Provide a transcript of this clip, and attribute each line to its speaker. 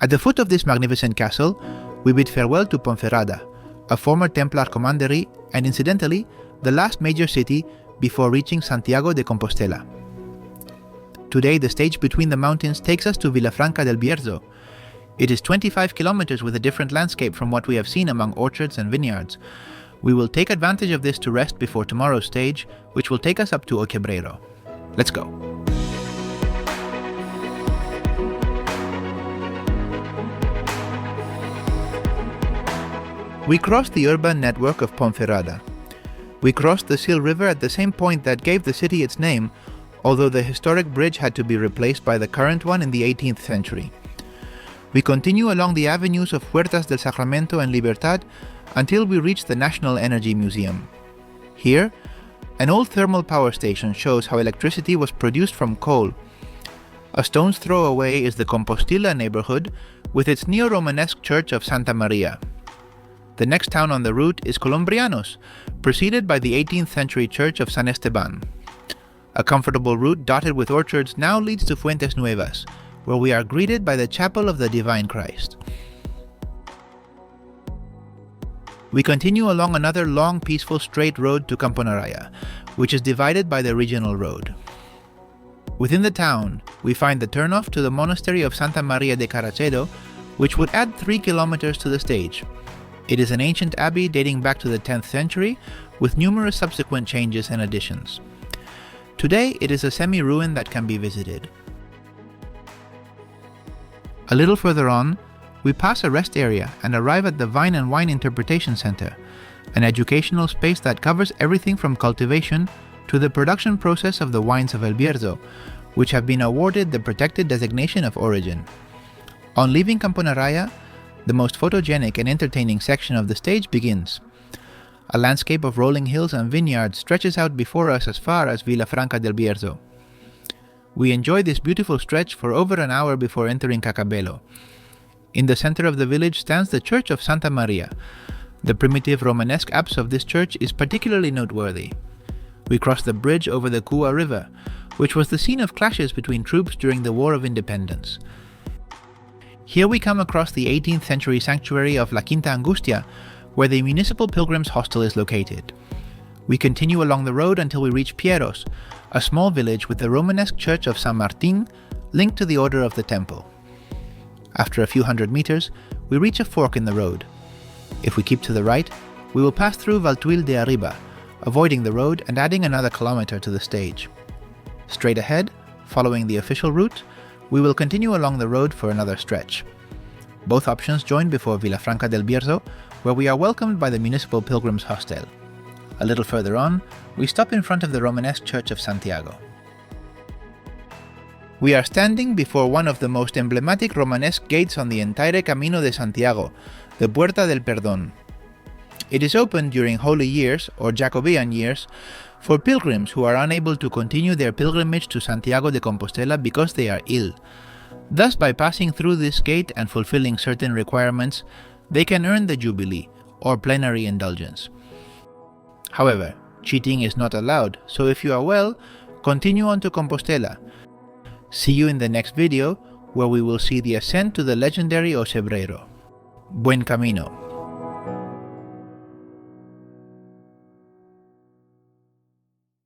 Speaker 1: At the foot of this magnificent castle, we bid farewell to Ponferrada, a former Templar commandery and incidentally, the last major city before reaching Santiago de Compostela. Today, the stage between the mountains takes us to Villafranca del Bierzo. It is 25 kilometers with a different landscape from what we have seen among orchards and vineyards. We will take advantage of this to rest before tomorrow's stage, which will take us up to Oquebrero. Let's go. We crossed the urban network of Ponferrada. We crossed the Sil River at the same point that gave the city its name, although the historic bridge had to be replaced by the current one in the 18th century. We continue along the avenues of Puertas del Sacramento and Libertad until we reach the National Energy Museum. Here, an old thermal power station shows how electricity was produced from coal. A stone's throw away is the Compostela neighborhood with its neo-Romanesque church of Santa Maria. The next town on the route is Columbrianos, preceded by the 18th century church of San Esteban. A comfortable route dotted with orchards now leads to Fuentes Nuevas, where we are greeted by the Chapel of the Divine Christ. We continue along another long, peaceful, straight road to Camponaraya, which is divided by the regional road. Within the town, we find the turnoff to the monastery of Santa Maria de Caracedo, which would add 3 kilometers to the stage. It is an ancient abbey dating back to the 10th century, with numerous subsequent changes and additions. Today, it is a semi-ruin that can be visited. A little further on, we pass a rest area and arrive at the Vine and Wine Interpretation Center, an educational space that covers everything from cultivation to the production process of the wines of El Bierzo, which have been awarded the protected designation of origin. On leaving Camponaraya, the most photogenic and entertaining section of the stage begins. A landscape of rolling hills and vineyards stretches out before us as far as Villafranca del Bierzo. We enjoy this beautiful stretch for over an hour before entering Cacabelos. In the center of the village stands the Church of Santa Maria. The primitive Romanesque apse of this church is particularly noteworthy. We cross the bridge over the Cua River, which was the scene of clashes between troops during the War of Independence. Here we come across the 18th century sanctuary of La Quinta Angustia, where the municipal pilgrims' hostel is located. We continue along the road until we reach Pieros, a small village with the Romanesque church of San Martin linked to the Order of the Temple. After a few hundred meters, we reach a fork in the road. If we keep to the right, we will pass through Valtuille de Arriba, avoiding the road and adding another kilometer to the stage. Straight ahead, following the official route, we will continue along the road for another stretch. Both options join before Villafranca del Bierzo, where we are welcomed by the municipal pilgrims' hostel. A little further on, we stop in front of the Romanesque Church of Santiago. We are standing before one of the most emblematic Romanesque gates on the entire Camino de Santiago, the Puerta del Perdón. It is open during holy years, or Jacobean years, for pilgrims who are unable to continue their pilgrimage to Santiago de Compostela because they are ill. Thus, by passing through this gate and fulfilling certain requirements, they can earn the Jubilee, or plenary indulgence. However, cheating is not allowed, so if you are well, continue on to Compostela. See you in the next video, where we will see the ascent to the legendary Oquebrero. Buen camino!